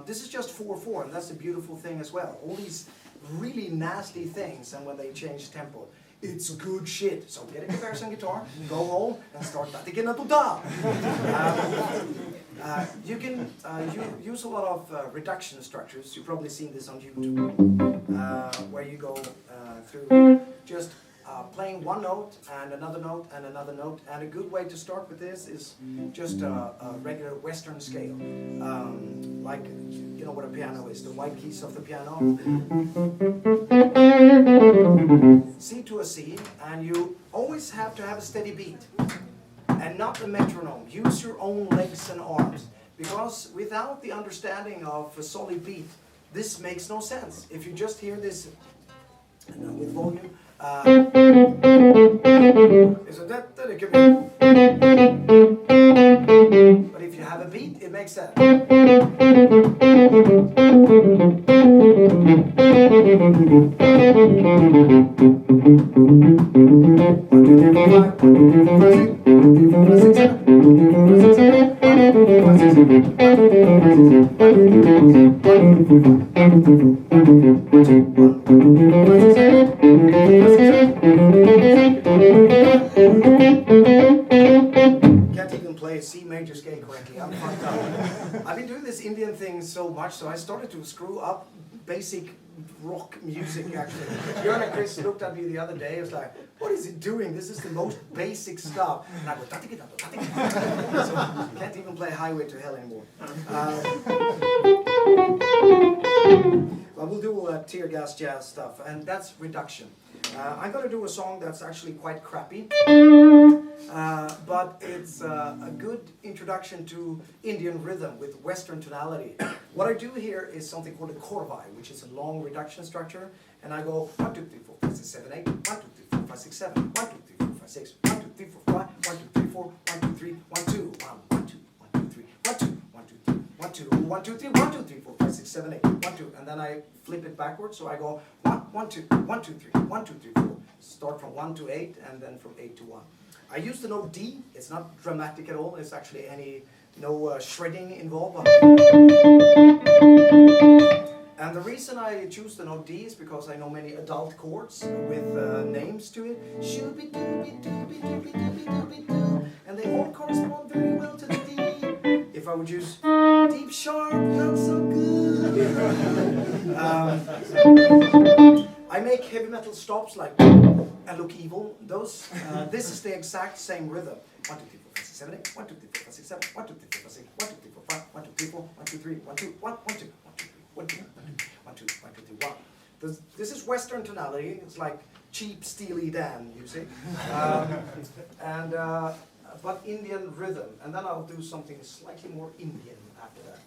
This is just 4/4, and that's a beautiful thing as well. All these really nasty things, and when they change tempo, it's good shit. So get a comparison guitar, go home, and start da. You can use a lot of reduction structures. You've probably seen this on YouTube, where you go through just playing one note and another note and another note. And a good way to start with this is just a regular Western scale. Like, you know what a piano is, the white keys of the piano. C to a C, and you always have to have a steady beat. And not a metronome. Use your own legs and arms. Because without the understanding of a solid beat, this makes no sense. If you just hear this with volume, so that it could be. But if you have a beat, it makes that. Can't even play a C major scale correctly. I'm fucked up. I've been doing this Indian thing so much, so I started to screw up basic rock music actually. Björn and Chris looked at me the other day. It was like, what is he doing? This is the most basic stuff. And I go, so can't even play Highway to Hell anymore. But we'll do tear gas jazz stuff, and that's reduction. I'm going to do a song that's actually quite crappy, but it's a good introduction to Indian rhythm with Western tonality. What I do here is something called a korvai, which is a long reduction structure, and I go 1, 2, 3, 4, 5, 6, 7, 8, 1, 2, 3, 4, 5, 6, 7, 1, 2, 3, 4, 5, 6, 1, 2, 3, 4, 5, 1, 2, 3, 4, 1, 2, 3, 1, 2, 1, 2, 1, 2, 3, 1, 2, 1, 2, 3, 1, 2, 1, 2, 3, 1, 2, 3, 4, 5, 6, 7, 8, 1, 2, and then I flip it backwards, so I go 1, 1, 2, 1, 2, 3, 1, 2, 3, 4, start from 1 to 8, and then from 8 to 1. I use the note D. It's not dramatic at all. It's actually no shredding involved. And the reason I choose the note D is because I know many adult chords with names to it. Shooby dooby dooby dooby dooby dooby doo. And they all correspond very well to the D. If I would use deep sharp, not so good. I make heavy metal stops like and look evil. Those, this is the exact same rhythm. 1, 2, 3, 4, 5, 6, 7, 8. 1, 2, 3, 4, 5, 6, 7. 1, 2, 3, 4, 5, 6. 1, 2, 3, 4, 5. 1, 2, 3, 4. 1, 2, 3. 1, 2, 1, 1, 2, 1, 2, 3, 1, 2, 1, 2, 1, 2, 1. This is Western tonality. It's like cheap Steely Dan, you see. But Indian rhythm. And then I'll do something slightly more Indian after that.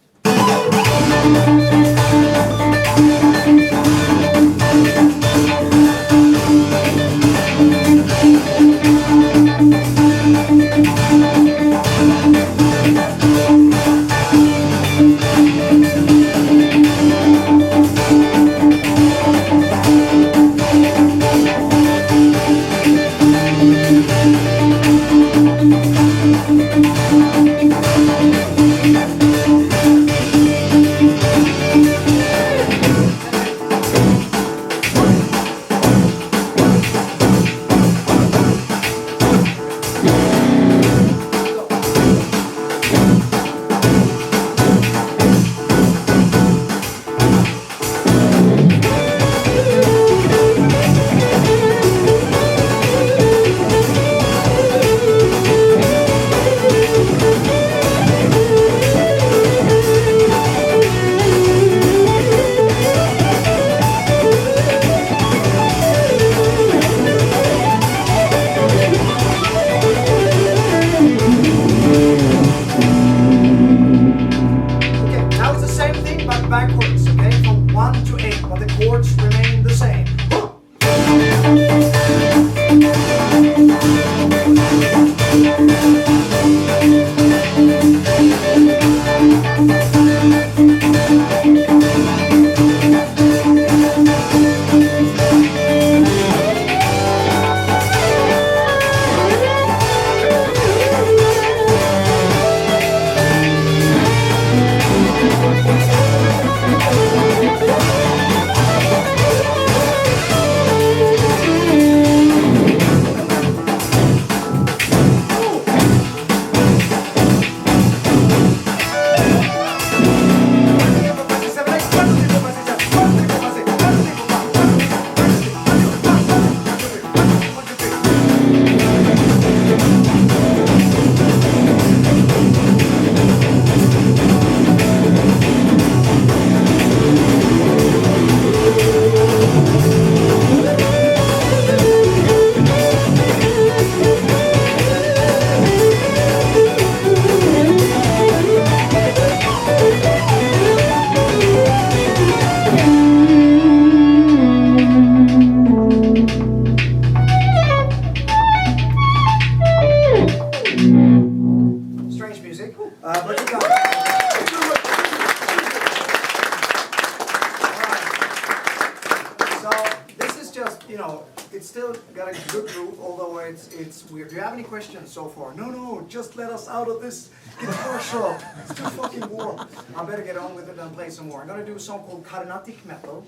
you know, it's still got a good groove, although it's weird. Do you have any questions so far? No, just let us out of this guitar shop. It's too fucking warm. I better get on with it and play some more. I'm gonna do a song called Carnatic Metal,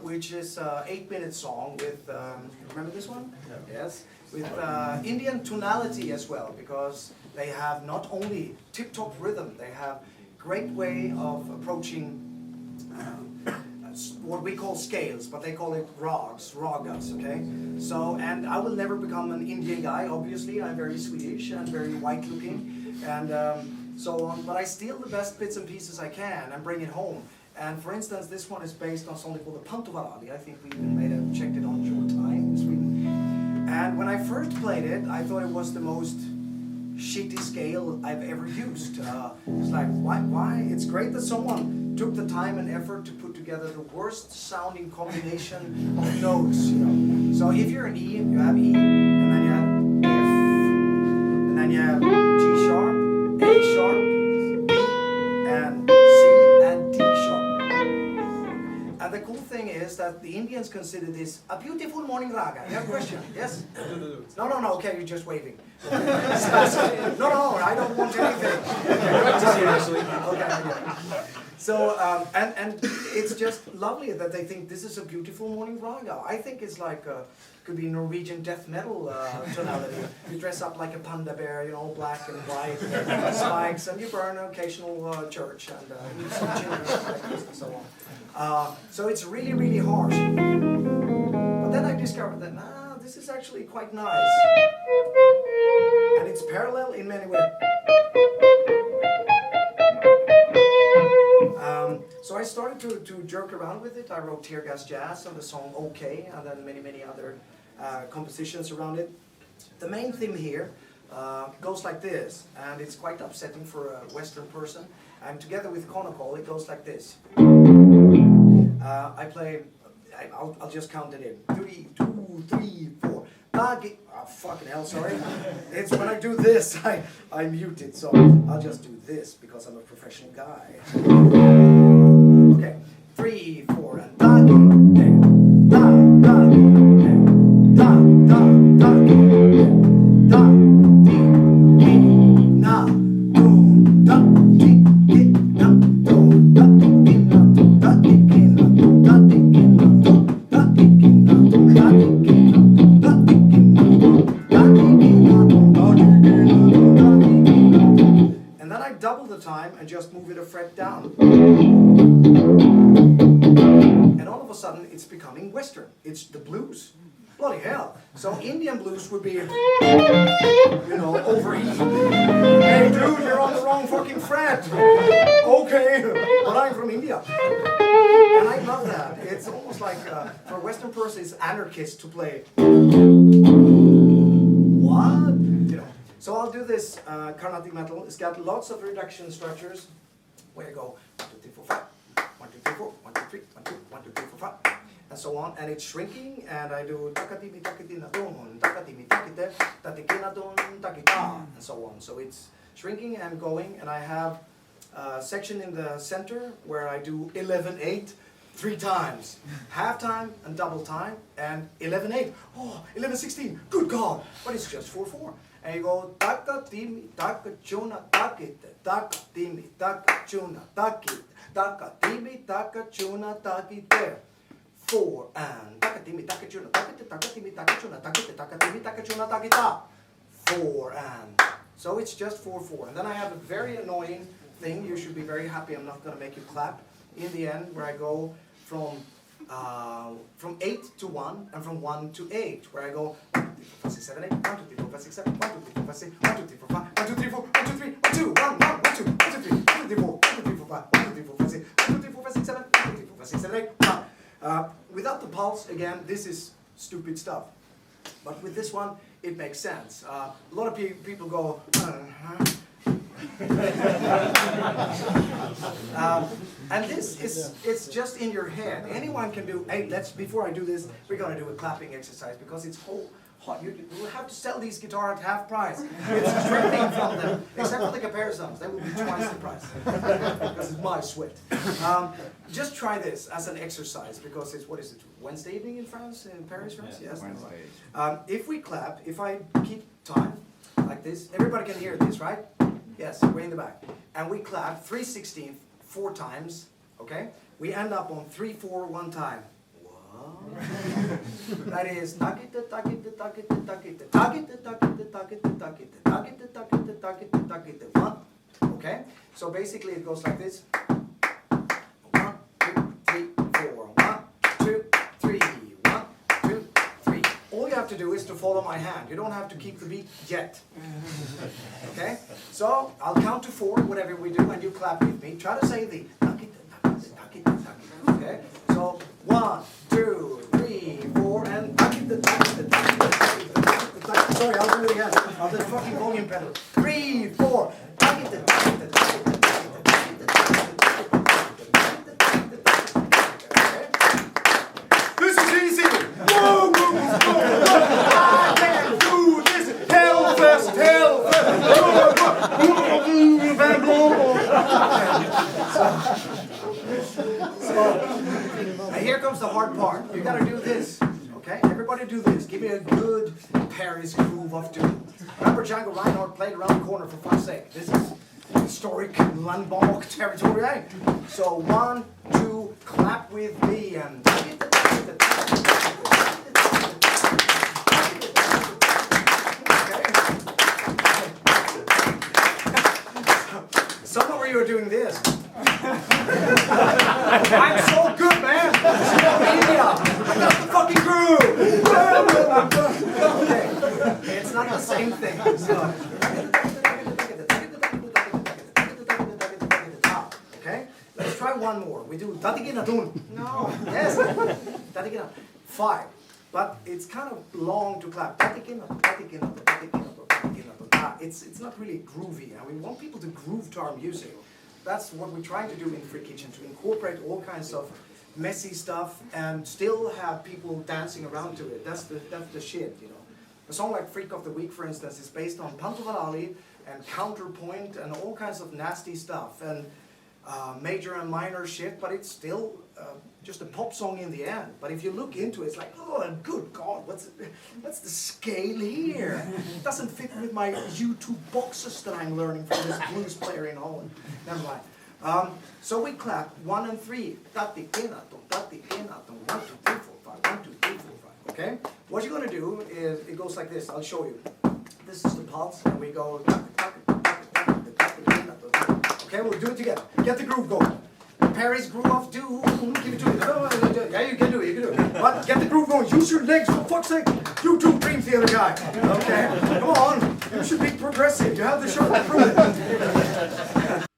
which is an 8-minute song with, remember this one? Yeah. Yes. With Indian tonality as well, because they have not only tip-top rhythm, they have great way of approaching what we call scales, but they call it ragas, okay? So, and I will never become an Indian guy, obviously. I'm very Swedish and very white looking, and so on, but I steal the best bits and pieces I can and bring it home. And for instance, this one is based on something called the Pantovarali. I think we even checked it on Short Time in Sweden. And when I first played it, I thought it was the most shitty scale I've ever used. It's like, why? It's great that someone took the time and effort to put together the worst sounding combination of notes. You know? So if you're an E, you have E, and then you have F, and then you have G sharp, A sharp, B, and C, and D sharp. And the cool thing is that the Indians consider this a beautiful morning raga. You have a question? Yes? No, okay, you're just waving. No, I don't want anything. Okay. So, and it's just lovely that they think this is a beautiful morning raga. I think it's like, could be Norwegian death metal tonality. You dress up like a panda bear, you know, black and white, spikes, and you burn an occasional church, and eat some children and so on. So it's really, really harsh. But then I discovered that, this is actually quite nice. And it's parallel in many ways. So I started to jerk around with it. I wrote Tear Gas Jazz on the song OK, and then many other compositions around it. The main theme here goes like this, and it's quite upsetting for a Western person. And together with Conical, it goes like this. I play, I'll just count it in. 3, 2, 3, 4. Dagi. Oh, fucking hell, sorry. It's when I do this, I mute it, so I'll just do this because I'm a professional guy. Okay, 3, 4, and dagi, da, dagi, da, dagi, da, di, na, do, da, di, na, do, da, di, na, do, da, di, na, do, da, di, na, do, da, di, na, do, da, di, and then I double the time and just move it a fret down. And all of a sudden it's becoming Western. It's the blues. Bloody hell. So Indian blues would be, you know, overheat. Hey dude, you're on the wrong fucking fret. Okay, but I'm from India. And I love that. It's almost like, for a Western person, it's anarchist to play. What? You know. So I'll do this Carnatic metal. It's got lots of reduction structures. Where you go 1, 2, 3, 4, 5. 1, 2, 3, 4. 1, 2, 3. 1, 2, 1, 2, 3, 4, 5. And so on. And it's shrinking. And I do takatimi takitina don, takatimi takite, tatikina don, takita, and so on. So it's shrinking and going. And I have a section in the center where I do 11/8. 3 times, half time and double time, and 11/8. Oh, 11/16. Good God! But it's just 4/4. And you go taka timi taka chuna takite taka timi taka chuna takite taka timi taka chuna takite 4 and taka timi taka chuna takite taka timi taka chuna takite taka timi taka chuna takita 4 and so it's just 4/4. And then I have a very annoying thing. You should be very happy. I'm not going to make you clap. In the end, where I go from 8 to 1 and from 1 to 8, where I go 1, 2, 3, 4, 5, 6, 7, 8, 1, 2, 3, 4, 5, 6, 7, 1, 2, 3, 4, 5, 6, 1, 2, 3, 4, 5, 1, 2, 3, 4, 1, 2, 3, 1, 2, 1, 1, 1, 2, 1, 2, 3, 1, 2, 3, 4, 1, 2, 3, 4, 5, 1, 2, 3, 4, 5, 6, 1, 2, 3, 4, 5, 6, 7, 1, 2, 3, 4, 5, 6, 7, 8, 1. Without the pulse, again, this is stupid stuff. But with this one, it makes sense. A lot of people go, and this is, it's just in your head. Anyone can do, hey, before I do this, we're going to do a clapping exercise because it's We'll have to sell these guitars at half price. It's dripping from them, except for the comparisons. They will be twice the price because it's my sweat. Just try this as an exercise because it's, what is it, Wednesday evening in France, in Paris, France? Yeah, yes. Wednesday. If we clap, if I keep time like this, everybody can hear this, right? Yes, way in the back. And we clap 3/16 4 times, okay? We end up on 3/4 1 time. That is tuck it, tuck it, tuck it, tuck it, tuck it, tuck it, tuck it, tuck it, tuck it, tuck it, tuck it, tuck it, 1. Okay? So basically it goes like this. 1, 2, 3, 4. 1, 2, 3. 1, 2, 3. All you have to do is to follow my hand. You don't have to keep the beat yet. Okay? So I'll count to 4, whatever we do, and you clap with me. Try to say the tuck it, tuck it, tuck it, tuck it. Okay? So 1, 2, 3, 4, and tuck it, tuck it, tuck it, tuck it, tuck it. Sorry, I'll do it again. I'll do the fucking volume pedal. 3, 4, tuck it, tuck it, tuck it, tuck it, tuck it, tuck it, okay? This is easy. Whoa, whoa, whoa. I can do this. Hellfest, hellfest. And here comes the hard part. You gotta do this, okay? Everybody do this. Give me a good Paris groove of doom. Remember Django Reinhardt played around the corner for fuck's sake. This is historic Landmark territory, eh? So 1, 2, clap with me and some of you are doing this. I'm so good, man. I got the fucking groove. Okay, it's not the same thing. So. Okay, let's try one more. We do tatikinatun. No, yes, tatikinatun. 5, but it's kind of long to clap. Tatikinatun, tatikinatun, tatikinatun, tatikinatun. It's not really groovy, and we want people to groove to our music. That's what we're trying to do in Free Kitchen, to incorporate all kinds of messy stuff and still have people dancing around to it. That's the shit, you know. A song like Freak of the Week, for instance, is based on Pantovalali and counterpoint and all kinds of nasty stuff and major and minor shit, but it's still just a pop song in the end. But if you look into it, it's like, oh, good God, what's the scale here? It doesn't fit with my YouTube boxes that I'm learning from this blues player in Holland. Never mind. So we clap 1 and 3. Tati kenaton, tati kenaton. 1, 2, 3, 4, 5. 1, 2, 3, 4, 5. Okay? What you're gonna do is it goes like this. I'll show you. This is the pulse, and we go. Okay, we'll do it together. Get the groove going. Paris groove of do. Give it to me. Yeah, you can do it. You can do it. But get the groove going. Use your legs for fuck's sake. You too, Dream Theater guy. Okay, come on. You should be progressive. You have the show to prove it.